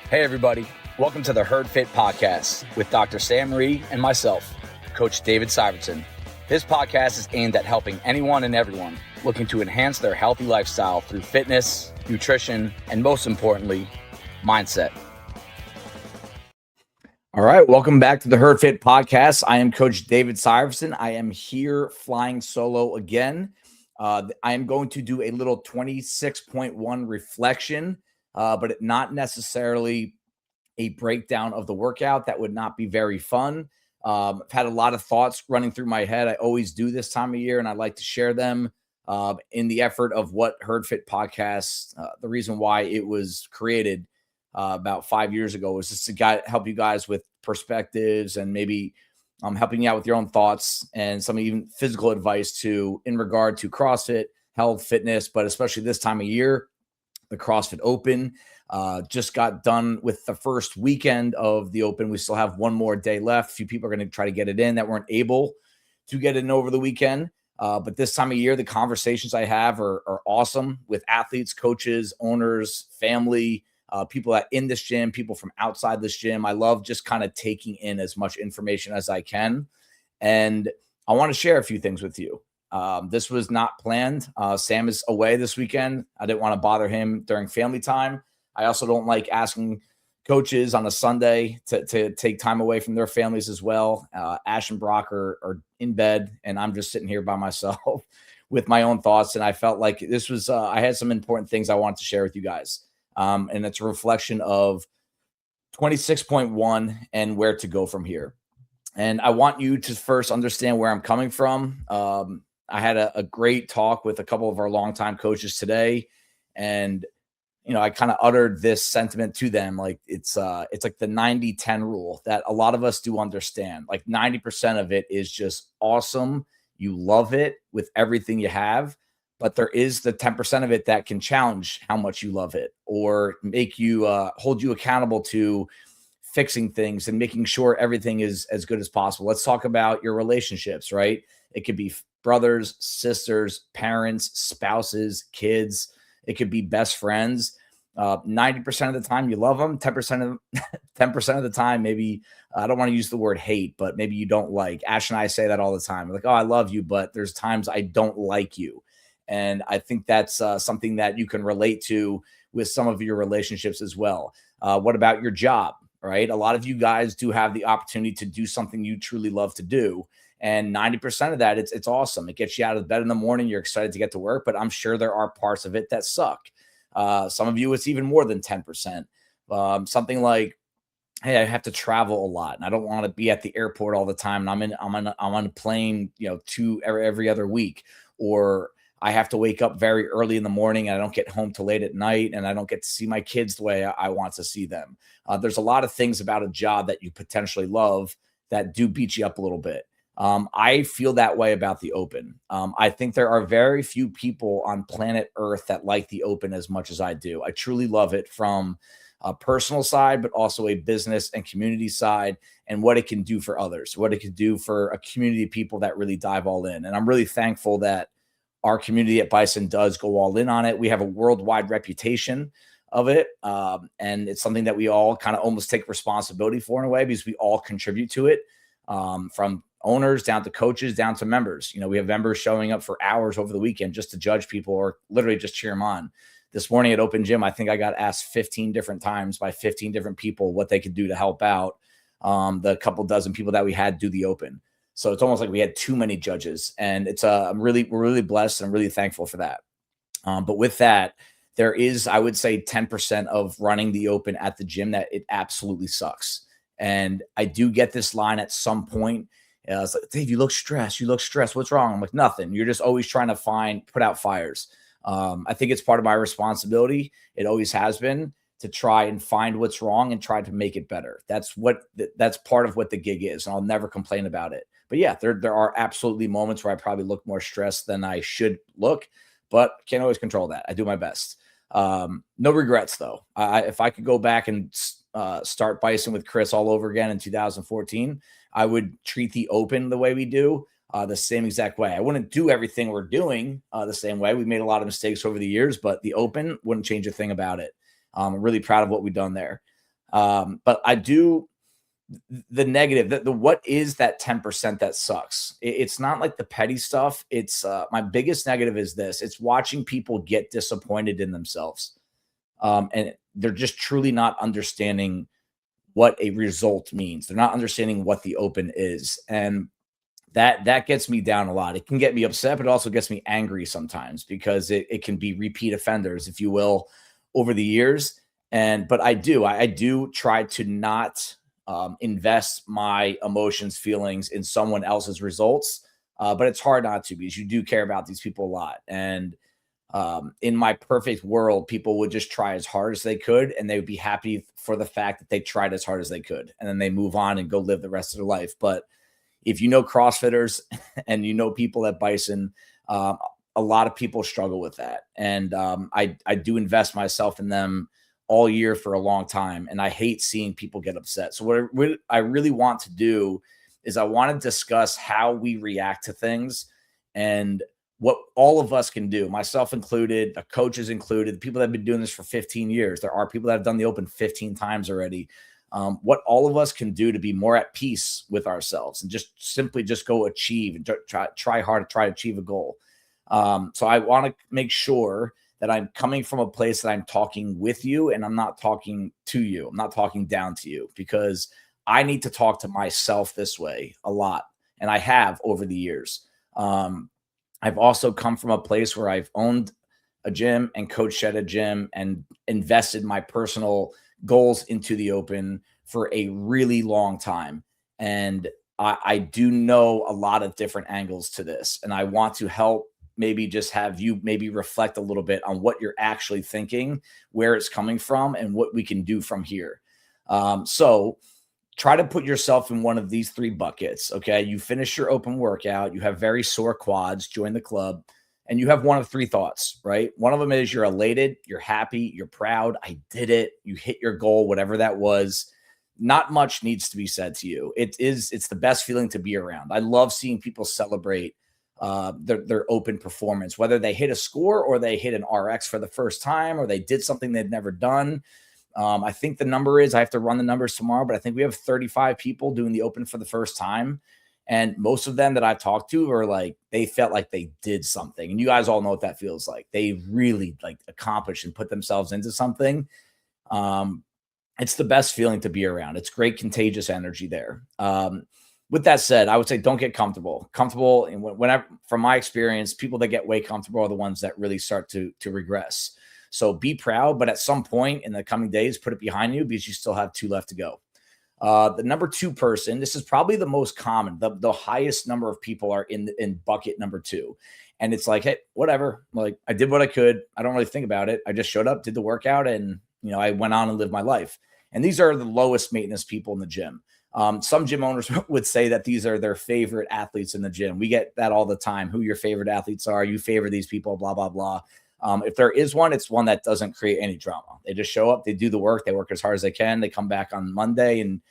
Hey, everybody. Welcome to the Herd Fit Podcast with Dr. Sam Marie and myself, Coach David Syvertson. This podcast is aimed at helping anyone and everyone looking to enhance their healthy lifestyle through fitness, nutrition, and most importantly, mindset. All right. Welcome back to the Herd Fit Podcast. I am Coach David Syvertson. I am here flying solo again. I am going to do a little 26.1 reflection, but not necessarily a breakdown of the workout. That would not be very fun. I've had a lot of thoughts running through my head. I always do this time of year, and I like to share them in the effort of what Herd Fit Podcast, the reason why it was created about 5 years ago, was just to help you guys with perspectives and maybe helping you out with your own thoughts and some even physical advice in regard to CrossFit, health, fitness, but especially this time of year, the CrossFit Open. Just got done with the first weekend of the Open. We still have one more day left. A few people are going to try to get it in that weren't able to get it in over the weekend. But this time of year, the conversations I have are awesome with athletes, coaches, owners, family, people that in this gym, people from outside this gym. I love just kind of taking in as much information as I can. And I want to share a few things with you. This was not planned. Sam is away this weekend. I didn't want to bother him during family time. I also don't like asking coaches on a Sunday to take time away from their families as well. Ash and Brock are in bed, and I'm just sitting here by myself with my own thoughts. And I felt like this was, I had some important things I wanted to share with you guys. And it's a reflection of 26.1 and where to go from here. And I want you to first understand where I'm coming from. I had a great talk with a couple of our longtime coaches today, and I kind of uttered this sentiment to them. Like it's like the 90-10 rule that a lot of us do understand. Like 90% of it is just awesome. You love it with everything you have, but there is the 10% of it that can challenge how much you love it or make you hold you accountable to fixing things and making sure everything is as good as possible. Let's talk about your relationships, right? It could be brothers, sisters, parents, spouses, kids. It could be best friends. 90% of the time you love them. 10% of the time, maybe I don't want to use the word hate, but maybe you don't like. Ash and I say that all the time. We're like, oh, I love you, but there's times I don't like you. And I think that's something that you can relate to with some of your relationships as well. What about your job, right? A lot of you guys do have the opportunity to do something you truly love to do. And 90% of that, it's awesome. It gets you out of bed in the morning. You're excited to get to work, but I'm sure there are parts of it that suck. Some of you, it's even more than 10%. Something like, hey, I have to travel a lot and I don't want to be at the airport all the time. And I'm on a plane, every other week, or I have to wake up very early in the morning and I don't get home till late at night and I don't get to see my kids the way I want to see them. There's a lot of things about a job that you potentially love that do beat you up a little bit. I feel that way about the Open. I think there are very few people on planet Earth that like the Open as much as I do. I truly love it from a personal side, but also a business and community side, and what it can do for others, what it can do for a community of people that really dive all in. And I'm really thankful that our community at Bison does go all in on it. We have a worldwide reputation of it. And it's something that we all kind of almost take responsibility for in a way, because we all contribute to it, from owners down to coaches down to members. We have members showing up for hours over the weekend just to judge people or literally just cheer them on. This morning at Open Gym, I think I got asked 15 different times by 15 different people what they could do to help out the couple dozen people that we had do the Open. So it's almost like we had too many judges, and we're really blessed and I'm really thankful for that. But with that, there is, I would say, 10% of running the Open at the gym that it absolutely sucks. And I do get this line at some point. It's like, Dave, you look stressed. What's wrong? I'm like, nothing. You're just always trying to put out fires. I think it's part of my responsibility. It always has been to try and find what's wrong and try to make it better. That's part of what the gig is. And I'll never complain about it. But yeah, there are absolutely moments where I probably look more stressed than I should look, but can't always control that. I do my best. No regrets though. If I could go back and start Bison with Chris all over again in 2014, I would treat the Open the way we do, the same exact way. I wouldn't do everything we're doing the same way. We made a lot of mistakes over the years, but the Open wouldn't change a thing about it. I'm really proud of what we've done there. But I do the negative, the what is that 10% that sucks? It's not like the petty stuff. It's my biggest negative is this. It's watching people get disappointed in themselves. And they're just truly not understanding what a result means. They're not understanding what the open is. And that gets me down a lot. It can get me upset, but it also gets me angry sometimes because it can be repeat offenders, if you will, over the years. And but I do try to not invest my emotions, feelings in someone else's results. But it's hard not to because you do care about these people a lot. And in my perfect world, people would just try as hard as they could, and they would be happy for the fact that they tried as hard as they could, and then they move on and go live the rest of their life. But if you know CrossFitters and you know people at Bison, a lot of people struggle with that. And I do invest myself in them all year for a long time. And I hate seeing people get upset. So what I really want to do is I want to discuss how we react to things and what all of us can do, myself included, the coaches included, the people that have been doing this for 15 years. There are people that have done the open 15 times already. What all of us can do to be more at peace with ourselves and just simply just go achieve and try hard to try to achieve a goal. So I want to make sure that I'm coming from a place that I'm talking with you and I'm not talking to you. I'm not talking down to you because I need to talk to myself this way a lot. And I have over the years. I've also come from a place where I've owned a gym and coached at a gym and invested my personal goals into the open for a really long time. And I do know a lot of different angles to this. And I want to help maybe just have you maybe reflect a little bit on what you're actually thinking, where it's coming from, and what we can do from here. So try to put yourself in one of these three buckets. Okay. You finish your open workout, you have very sore quads, join the club, and you have one of three thoughts, right? One of them is you're elated, you're happy, you're proud. I did it. You hit your goal, whatever that was. Not much needs to be said to you. It's the best feeling to be around. I love seeing people celebrate their open performance, whether they hit a score or they hit an RX for the first time or they did something they'd never done. I think the number is, I have to run the numbers tomorrow, but I think we have 35 people doing the open for the first time. And most of them that I've talked to are like, they felt like they did something. And you guys all know what that feels like. They really like accomplished and put themselves into something. It's the best feeling to be around. It's great contagious energy there. With that said, I would say don't get comfortable. Comfortable, and whenever, from my experience, people that get way comfortable are the ones that really start to regress. So be proud, but at some point in the coming days, put it behind you because you still have two left to go. The number two person, this is probably the most common. The highest number of people are in bucket number two. And it's like, hey, whatever. Like, I did what I could. I don't really think about it. I just showed up, did the workout, and I went on and lived my life. And these are the lowest maintenance people in the gym. Some gym owners would say that these are their favorite athletes in the gym. We get that all the time. Who your favorite athletes are? You favor these people, blah, blah, blah. If there is one, it's one that doesn't create any drama. They just show up, they do the work, they work as hard as they can. They come back on Monday and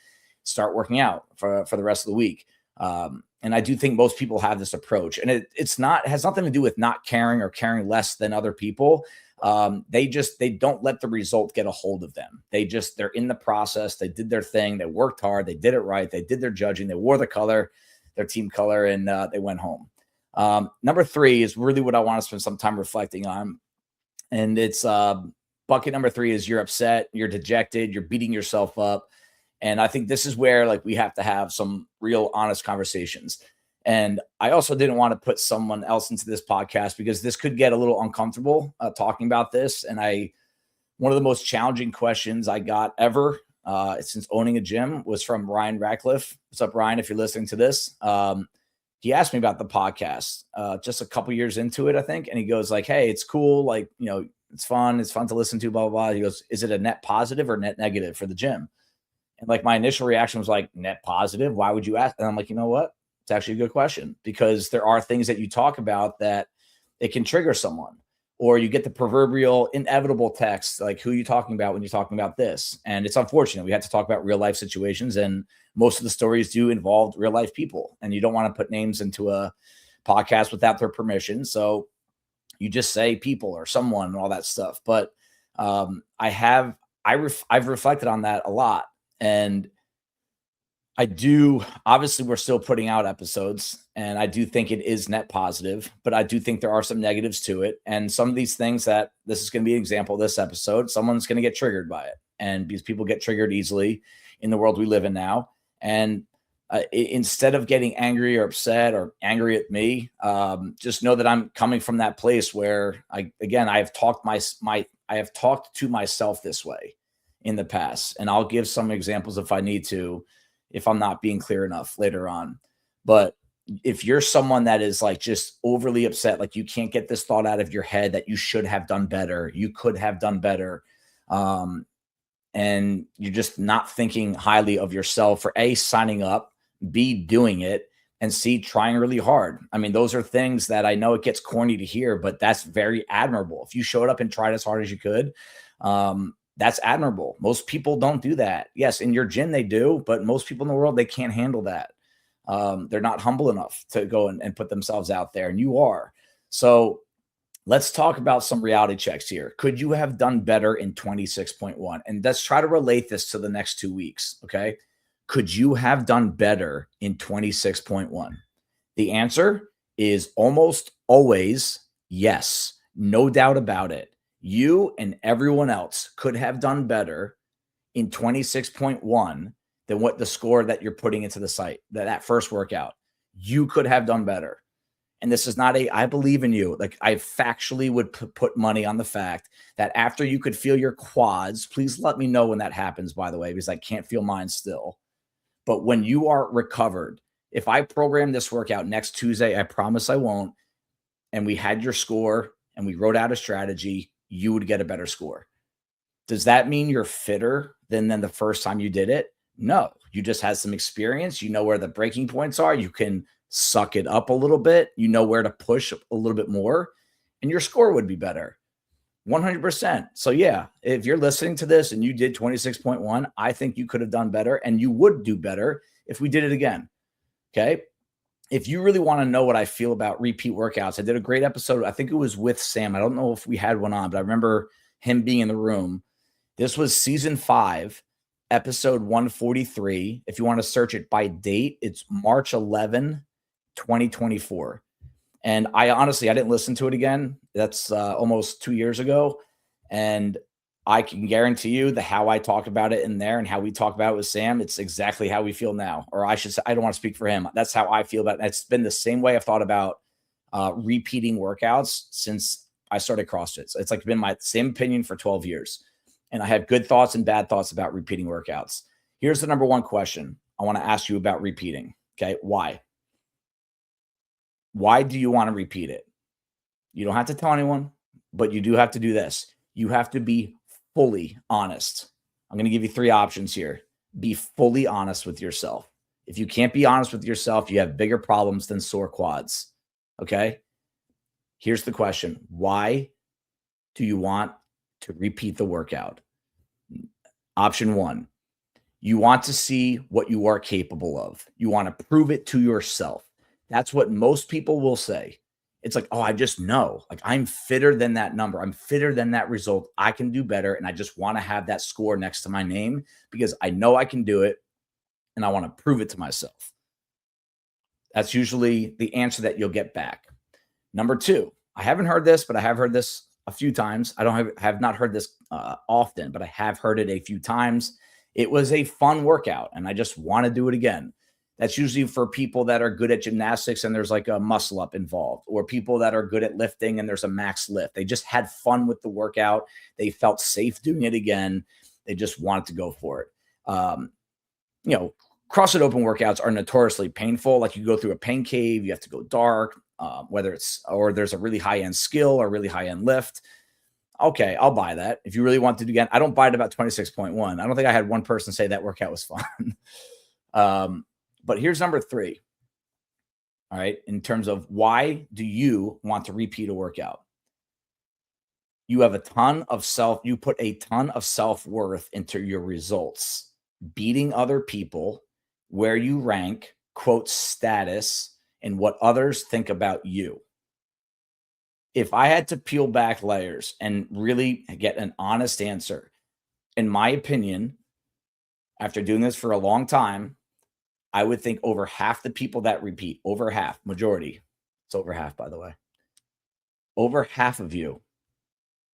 start working out for the rest of the week. And I do think most people have this approach, and it has nothing to do with not caring or caring less than other people. They don't let the result get a hold of them. They're in the process. They did their thing. They worked hard. They did it right. They did their judging. They wore the color, their team color, and they went home. Number three is really what I want to spend some time reflecting on. And it's bucket number three is you're upset, you're dejected, you're beating yourself up. And I think this is where like we have to have some real honest conversations. And I also didn't want to put someone else into this podcast because this could get a little uncomfortable talking about this. And one of the most challenging questions I got ever since owning a gym was from Ryan Ratcliffe. What's up, Ryan? If you're listening to this, he asked me about the podcast just a couple years into it, I think. And he goes like, hey, it's cool. Like, it's fun. It's fun to listen to, blah, blah, blah. He goes, is it a net positive or net negative for the gym? And like my initial reaction was like, net positive. Why would you ask? And I'm like, you know what? It's actually a good question because there are things that you talk about that it can trigger someone, or you get the proverbial inevitable text, like, who are you talking about when you're talking about this? And it's unfortunate. We had to talk about real life situations, and most of the stories do involve real life people, and you don't want to put names into a podcast without their permission. So you just say people or someone and all that stuff. But I've reflected on that a lot. And I do, obviously, we're still putting out episodes, and I do think it is net positive, but I do think there are some negatives to it. And some of these things that this is going to be an example of this episode, someone's going to get triggered by it. And because people get triggered easily in the world we live in now. And instead of getting angry or upset or angry at me, just know that I'm coming from that place where I have talked I have talked to myself this way in the past, and I'll give some examples if I need to, if I'm not being clear enough later on. But if you're someone that is like just overly upset, like you can't get this thought out of your head that you should have done better, you could have done better, and you're just not thinking highly of yourself for A, signing up, B, doing it, and C, trying really hard. I mean, those are things that I know it gets corny to hear, but that's very admirable. If you showed up and tried as hard as you could, that's admirable. Most people don't do that. Yes, in your gym they do, but most people in the world, they can't handle that. They're not humble enough to go and put themselves out there, and you are. So let's talk about some reality checks here. Could you have done better in 26.1? And let's try to relate this to the next 2 weeks, okay? Could you have done better in 26.1? The answer is almost always yes. No doubt about it. You and everyone else could have done better in 26.1 than what the score that you're putting into the site, that first workout. You could have done better. And this is not I believe in you. Like, I factually would put money on the fact that after you could feel your quads, please let me know when that happens, by the way, because I can't feel mine still. But when you are recovered, if I program this workout next Tuesday, I promise I won't, and we had your score and we wrote out a strategy, you would get a better score. Does that mean you're fitter than the first time you did it? No, you just had some experience. You know where the breaking points are. You can suck it up a little bit. You know where to push a little bit more, and your score would be better. 100%. So yeah, if you're listening to this and you did 26.1, I think you could have done better, and you would do better if we did it again. Okay. If you really want to know what I feel about repeat workouts, I did a great episode. I think it was with Sam. I don't know if we had one on, but I remember him being in the room. This was season 5, episode 143. If you want to search it by date, it's March 11, 2024. And I didn't listen to it again. That's almost 2 years ago. And I can guarantee you how I talked about it in there and how we talk about it with Sam, it's exactly how we feel now. Or I should say, I don't want to speak for him. That's how I feel about it. It's been the same way I've thought about repeating workouts since I started CrossFit. So it's like been my same opinion for 12 years. And I have good thoughts and bad thoughts about repeating workouts. Here's the number one question I want to ask you about repeating. Okay. Why? Why do you want to repeat it? You don't have to tell anyone, but you do have to do this. You have to be fully honest. I'm going to give you 3 options here. Be fully honest with yourself. If you can't be honest with yourself, you have bigger problems than sore quads. Okay. Here's the question. Why do you want to repeat the workout? Option 1, you want to see what you are capable of. You want to prove it to yourself. That's what most people will say. It's like, oh, I just know, like, I'm fitter than that number. I'm fitter than that result. I can do better. And I just want to have that score next to my name because I know I can do it. And I want to prove it to myself. That's usually the answer that you'll get back. Number 2, I haven't heard this, but I have heard this a few times. I have not heard this often, but I have heard it a few times. It was a fun workout and I just want to do it again. That's usually for people that are good at gymnastics and there's like a muscle up involved, or people that are good at lifting and there's a max lift. They just had fun with the workout. They felt safe doing it again. They just wanted to go for it. CrossFit Open workouts are notoriously painful. Like, you go through a pain cave, you have to go dark, or there's a really high-end skill or really high-end lift. Okay, I'll buy that. If you really want to do it again, I don't buy it about 26.1. I don't think I had one person say that workout was fun. But here's number 3. All right. In terms of why do you want to repeat a workout? You have you put a ton of self-worth into your results, beating other people, where you rank, quote, status, and what others think about you. If I had to peel back layers and really get an honest answer, in my opinion, after doing this for a long time, I would think over half the people that repeat, over half, majority, it's over half, by the way, over half of you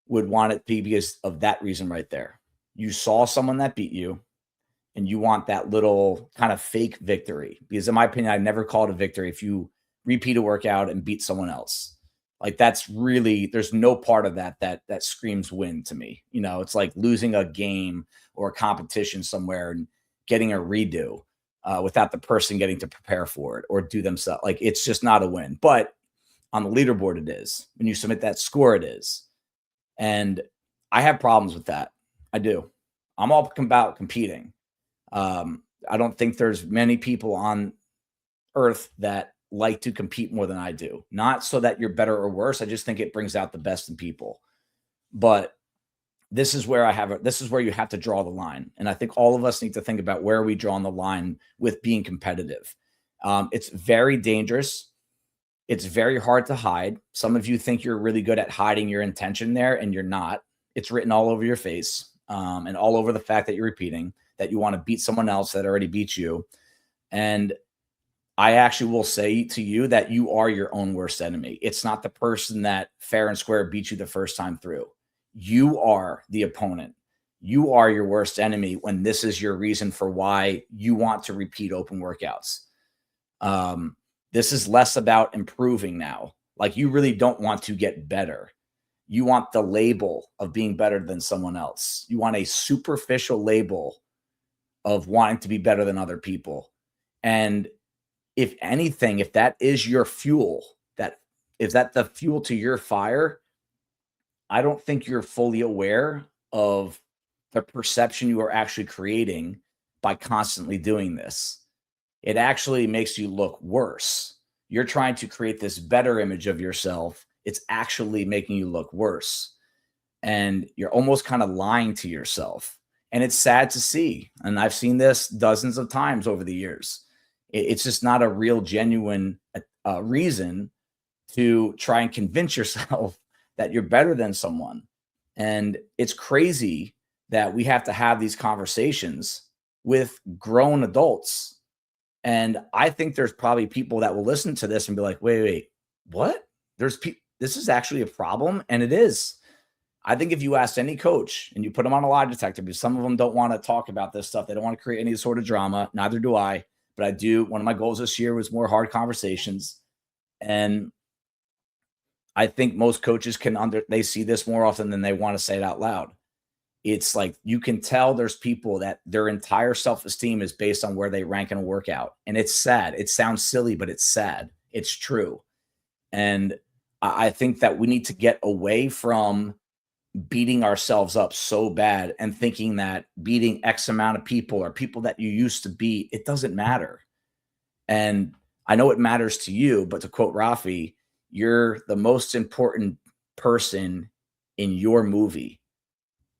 would want it to be because of that reason right there. You saw someone that beat you and you want that little kind of fake victory. Because in my opinion, I never call it a victory if you repeat a workout and beat someone else. Like that's really, there's no part of that screams win to me. You know, it's like losing a game or a competition somewhere and getting a redo without the person getting to prepare for it or do themselves. Like it's just not a win. But on the leaderboard, it is. When you submit that score, it is. And I have problems with that. I do. I'm all about competing. I don't think there's many people on earth that like to compete more than I do. Not so that you're better or worse. I just think it brings out the best in people. But this is where this is where you have to draw the line. And I think all of us need to think about where are we drawing the line with being competitive. It's very dangerous. It's very hard to hide. Some of you think you're really good at hiding your intention there, and you're not. It's written all over your face and all over the fact that you're repeating, that you want to beat someone else that already beat you. And I actually will say to you that you are your own worst enemy. It's not the person that fair and square beat you the first time through. You are the opponent. You are your worst enemy when this is your reason for why you want to repeat open workouts. This is less about improving now. Like you really don't want to get better. You want the label of being better than someone else. You want a superficial label of wanting to be better than other people. And if anything, if that is your fuel, is that the fuel to your fire, I don't think you're fully aware of the perception you are actually creating by constantly doing this. It actually makes you look worse. You're trying to create this better image of yourself. It's actually making you look worse. And you're almost kind of lying to yourself. And it's sad to see. And I've seen this dozens of times over the years. It's just not a real, genuine reason to try and convince yourself that you're better than someone. And it's crazy that we have to have these conversations with grown adults. And I think there's probably people that will listen to this and be like, wait, what? This is actually a problem. And it is. I think if you asked any coach and you put them on a lie detector, because some of them don't want to talk about this stuff. They don't want to create any sort of drama. Neither do I. But I do. One of my goals this year was more hard conversations. And I think most coaches they see this more often than they want to say it out loud. It's like you can tell there's people that their entire self-esteem is based on where they rank in a workout. And it's sad. It sounds silly, but it's sad. It's true. And I think that we need to get away from beating ourselves up so bad and thinking that beating X amount of people or people that you used to beat, it doesn't matter. And I know it matters to you, but to quote Rafi, you're the most important person in your movie,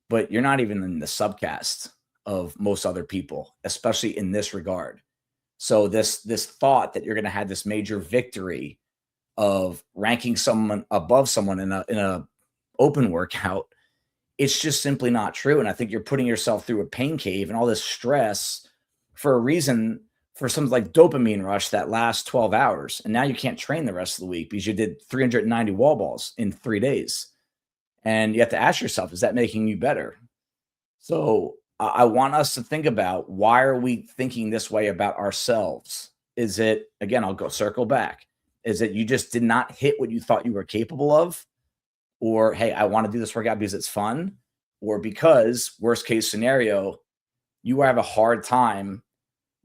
but you're not even in the subcast of most other people, especially in this regard. So this thought that you're going to have this major victory of ranking someone above someone in a open workout, it's just simply not true. And I think you're putting yourself through a pain cave and all this stress for a reason, for something like dopamine rush that lasts 12 hours. And now you can't train the rest of the week because you did 390 wall balls in 3 days. And you have to ask yourself, is that making you better? So I want us to think about, why are we thinking this way about ourselves? Is it, again, I'll go circle back. Is it you just did not hit what you thought you were capable of? Or, hey, I want to do this workout because it's fun? Or because, worst case scenario, you have a hard time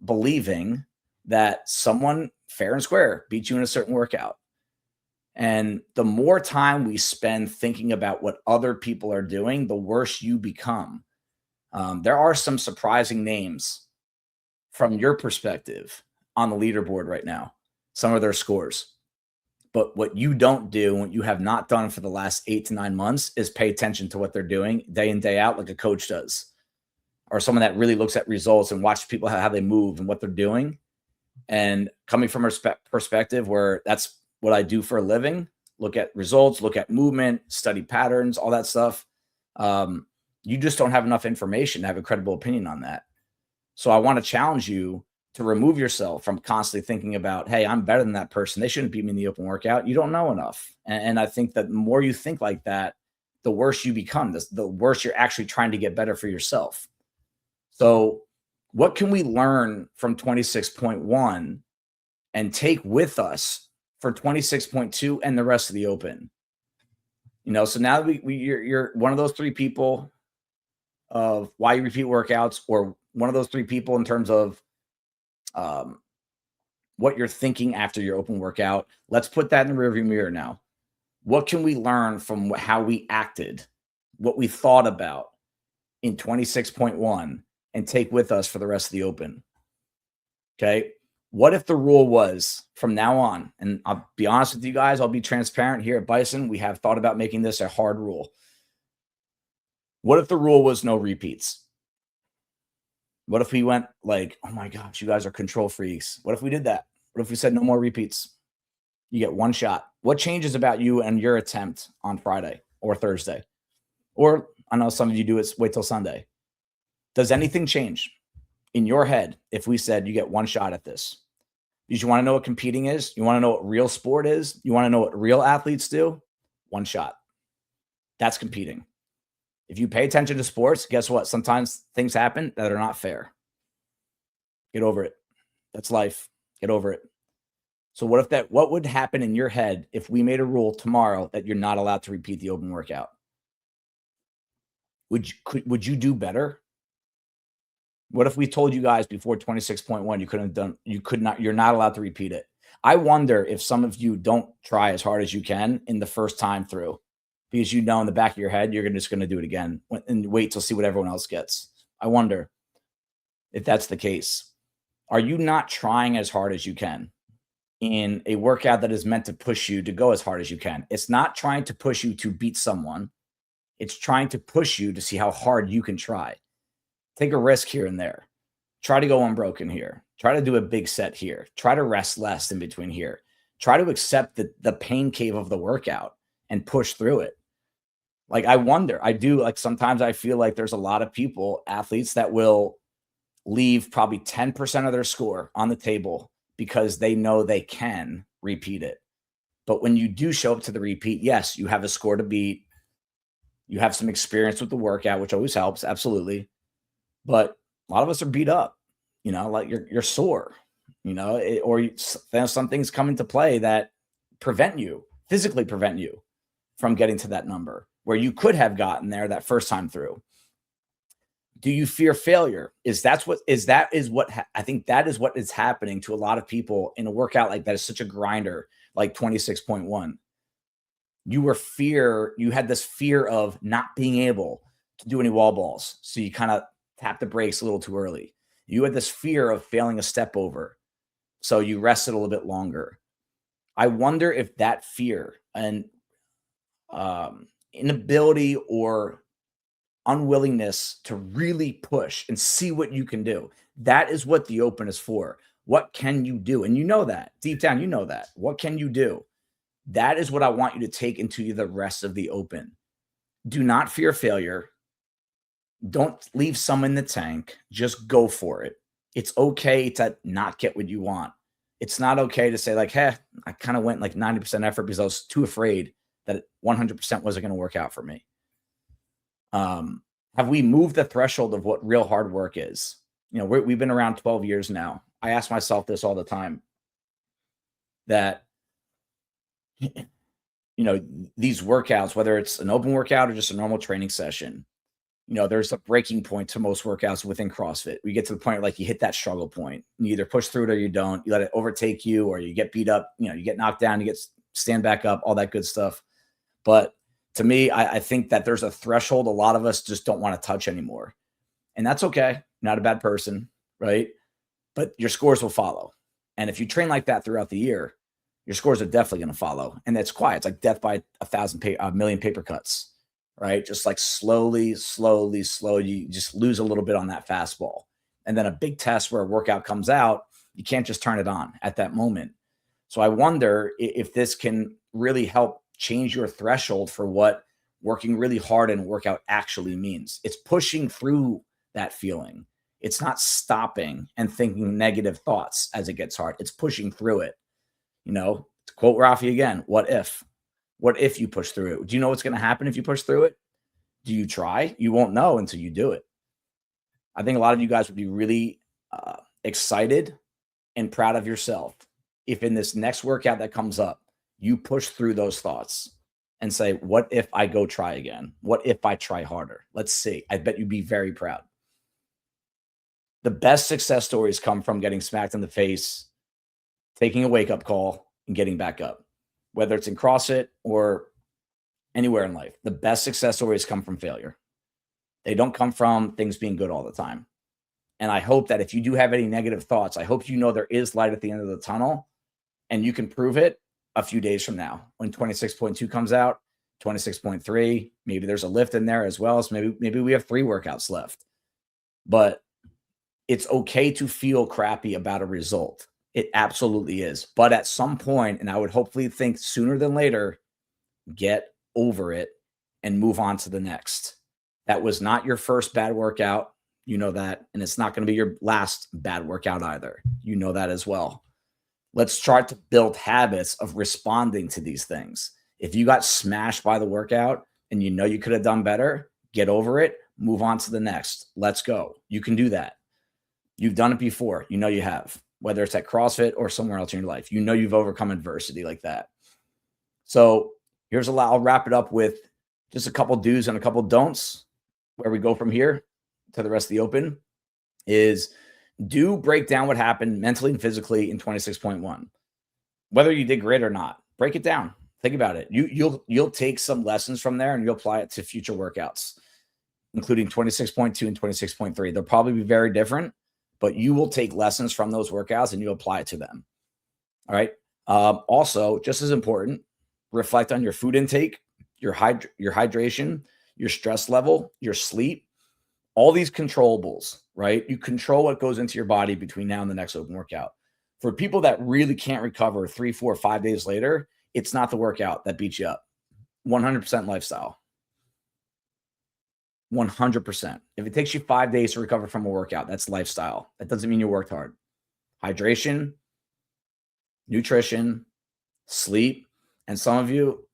believing that someone fair and square beat you in a certain workout. And the more time we spend thinking about what other people are doing, the worse you become. There are some surprising names from your perspective on the leaderboard right now, some of their scores. But what you don't do, what you have not done for the last 8 to 9 months, is pay attention to what they're doing day in, day out, like a coach does, or someone that really looks at results and watches people, how they move and what they're doing. And coming from a perspective where that's what I do for a living, look at results, look at movement, study patterns, all that stuff. You just don't have enough information to have a credible opinion on that. So I want to challenge you to remove yourself from constantly thinking about, hey, I'm better than that person. They shouldn't beat me in the open workout. You don't know enough. And I think that the more you think like that, the worse you become, the worse you're actually trying to get better for yourself. So what can we learn from 26.1 and take with us for 26.2 and the rest of the open? So now that you're one of those three people of why you repeat workouts, or one of those three people in terms of what you're thinking after your open workout. Let's put that in the rearview mirror now. What can we learn from how we acted, what we thought about in 26.1 and take with us for the rest of the open? Okay. What if the rule was from now on, and I'll be honest with you guys, I'll be transparent here at Bison. We have thought about making this a hard rule. What if the rule was no repeats? What if we went like, oh my gosh, you guys are control freaks? What if we did that? What if we said no more repeats? You get one shot. What changes about you and your attempt on Friday or Thursday? Or I know some of you do it, wait till Sunday. Does anything change in your head if we said you get one shot at this? Because you want to know what competing is? You want to know what real sport is? You want to know what real athletes do? One shot. That's competing. If you pay attention to sports, guess what? Sometimes things happen that are not fair. Get over it. That's life. Get over it. So what would happen in your head if we made a rule tomorrow that you're not allowed to repeat the open workout? Would you do better? What if we told you guys before 26.1 you're not allowed to repeat it? I wonder if some of you don't try as hard as you can in the first time through, because in the back of your head, you're just going to do it again and wait to see what everyone else gets. I wonder if that's the case. Are you not trying as hard as you can in a workout that is meant to push you to go as hard as you can? It's not trying to push you to beat someone. It's trying to push you to see how hard you can try. Take a risk here and there. Try to go unbroken here. Try to do a big set here. Try to rest less in between here. Try to accept the pain cave of the workout and push through it. Like, I wonder, sometimes I feel like there's a lot of athletes that will leave probably 10% of their score on the table because they know they can repeat it. But when you do show up to the repeat, yes, you have a score to beat. You have some experience with the workout, which always helps. Absolutely. But a lot of us are beat up, like you're sore, some things come into play that physically prevent you from getting to that number where you could have gotten there that first time through. Do you fear failure? I think that is what is happening to a lot of people in a workout like that is such a grinder, like 26.1. You had this fear of not being able to do any wall balls. So you kind of tap the brakes a little too early. You had this fear of failing a step over. So you rested a little bit longer. I wonder if that fear and inability or unwillingness to really push and see what you can do, that is what the open is for. What can you do? And you know that deep down, that. What can you do? That is what I want you to take into the rest of the open. Do not fear failure. Don't leave some in the tank. Just go for it. It's okay to not get what you want. It's not okay to say like, hey, I kind of went like 90% effort because I was too afraid that 100% wasn't going to work out for me. Have we moved the threshold of what real hard work is? We've been around 12 years now. I ask myself this all the time, that, these workouts, whether it's an open workout or just a normal training session, there's a breaking point to most workouts within CrossFit. We get to the point like you hit that struggle point. You either push through it or you don't. You let it overtake you, or you get beat up. You get knocked down. You stand back up. All that good stuff. But to me, I think that there's a threshold a lot of us just don't want to touch anymore, and that's okay. Not a bad person, right? But your scores will follow, and if you train like that throughout the year, your scores are definitely going to follow. And that's quiet. It's like death by a million paper cuts. Right? Just like slowly, you just lose a little bit on that fastball. And then a big test where a workout comes out, you can't just turn it on at that moment. So I wonder if this can really help change your threshold for what working really hard in a workout actually means. It's pushing through that feeling. It's not stopping and thinking negative thoughts as it gets hard. It's pushing through it. To quote Rafi again, what if? What if you push through it? Do you know what's going to happen if you push through it? Do you try? You won't know until you do it. I think a lot of you guys would be really excited and proud of yourself if in this next workout that comes up, you push through those thoughts and say, what if I go try again? What if I try harder? Let's see. I bet you'd be very proud. The best success stories come from getting smacked in the face, taking a wake-up call, and getting back up. Whether it's in CrossFit or anywhere in life, the best success stories come from failure. They don't come from things being good all the time. And I hope that if you do have any negative thoughts, I hope you know there is light at the end of the tunnel and you can prove it a few days from now when 26.2 comes out, 26.3, maybe there's a lift in there as well. So maybe we have 3 workouts left. But it's okay to feel crappy about a result. It absolutely is. But at some point, and I would hopefully think sooner than later, get over it and move on to the next. That was not your first bad workout. You know that. And it's not going to be your last bad workout either. You know that as well. Let's try to build habits of responding to these things. If you got smashed by the workout and you know you could have done better, get over it, move on to the next. Let's go. You can do that. You've done it before. You know you have, whether it's at CrossFit or somewhere else in your life. You know you've overcome adversity like that. So I'll wrap it up with just a couple do's and a couple don'ts. Where we go from here to the rest of the open is do break down what happened mentally and physically in 26.1. Whether you did great or not, break it down. Think about it. You'll take some lessons from there and you'll apply it to future workouts, including 26.2 and 26.3. They'll probably be very different, but you will take lessons from those workouts and you apply it to them. All right. Also, just as important, reflect on your food intake, your hydration, your stress level, your sleep, all these controllables, right? You control what goes into your body between now and the next open workout. For people that really can't recover 3, 4, 5 days later, it's not the workout that beats you up. 100% lifestyle. 100%. If it takes you 5 days to recover from a workout, that's lifestyle. That doesn't mean you worked hard. Hydration, nutrition, sleep, and some of you,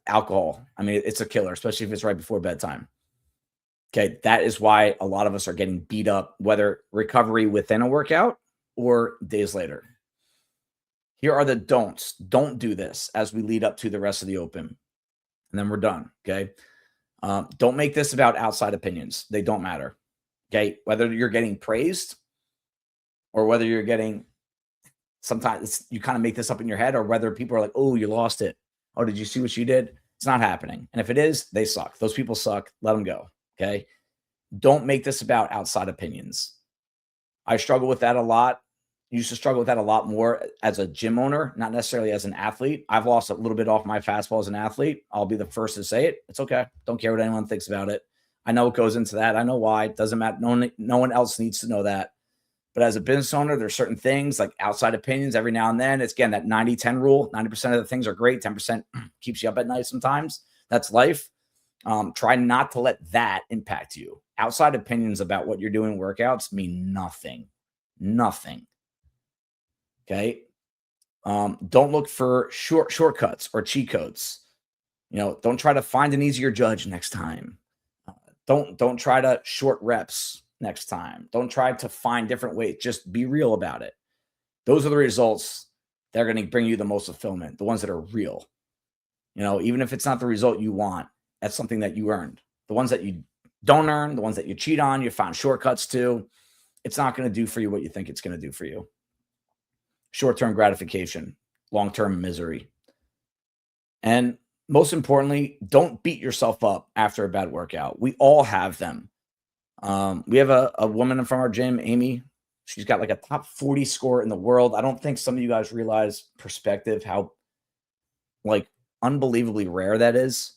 alcohol. I mean, it's a killer, especially if it's right before bedtime. Okay, that is why a lot of us are getting beat up, whether recovery within a workout or days later. Here are the don'ts. Don't do this as we lead up to the rest of the open. And then we're done, okay? Don't make this about outside opinions. They don't matter, okay? Whether you're getting praised or whether you're getting, sometimes you kind of make this up in your head, or whether people are like, oh, you lost it. Oh, did you see what you did? It's not happening. And if it is, they suck. Those people suck. Let them go, okay? Don't make this about outside opinions. I struggle with that a lot. Used to struggle with that a lot more as a gym owner, not necessarily as an athlete. I've lost a little bit off my fastball as an athlete. I'll be the first to say it. It's okay. Don't care what anyone thinks about it. I know what goes into that. I know why. It doesn't matter. No one else needs to know that. But as a business owner, there's certain things like outside opinions every now and then. It's, again, that 90-10 rule. 90% of the things are great. 10% keeps you up at night sometimes. That's life. Try not to let that impact you. Outside opinions about what you're doing workouts mean nothing. Nothing. Okay. Don't look for shortcuts or cheat codes. Don't try to find an easier judge next time. Don't try to short reps next time. Don't try to find different ways. Just be real about it. Those are the results that are going to bring you the most fulfillment, the ones that are real. Even if it's not the result you want, that's something that you earned. The ones that you don't earn, the ones that you cheat on, you found shortcuts to, it's not going to do for you what you think it's going to do for you. Short-term gratification, long-term misery. And most importantly, don't beat yourself up after a bad workout. We all have them. We have a woman from our gym, Amy. She's got like a top 40 score in the world. I don't think some of you guys realize perspective, how like unbelievably rare that is.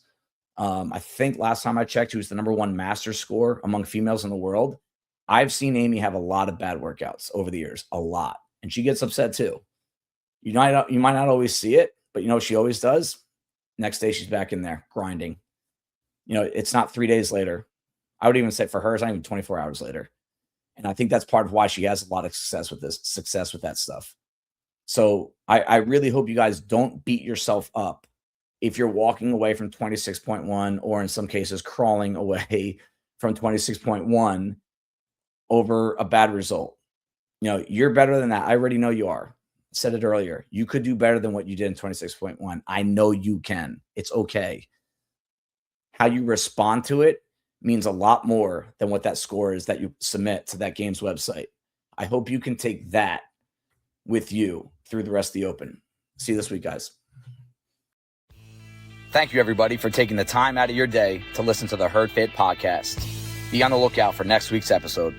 I think last time I checked, she was the #1 master score among females in the world. I've seen Amy have a lot of bad workouts over the years, a lot. And she gets upset too. You might not always see it, but you know what she always does? Next day, she's back in there grinding. It's not 3 days later. I would even say for her, it's not even 24 hours later. And I think that's part of why she has a lot of success with that stuff. So I really hope you guys don't beat yourself up if you're walking away from 26.1, or in some cases crawling away from 26.1 over a bad result. You're better than that. I already know you are. I said it earlier. You could do better than what you did in 26.1. I know you can. It's okay. How you respond to it means a lot more than what that score is that you submit to that game's website. I hope you can take that with you through the rest of the Open. See you this week, guys. Thank you, everybody, for taking the time out of your day to listen to the Herd Fit podcast. Be on the lookout for next week's episode.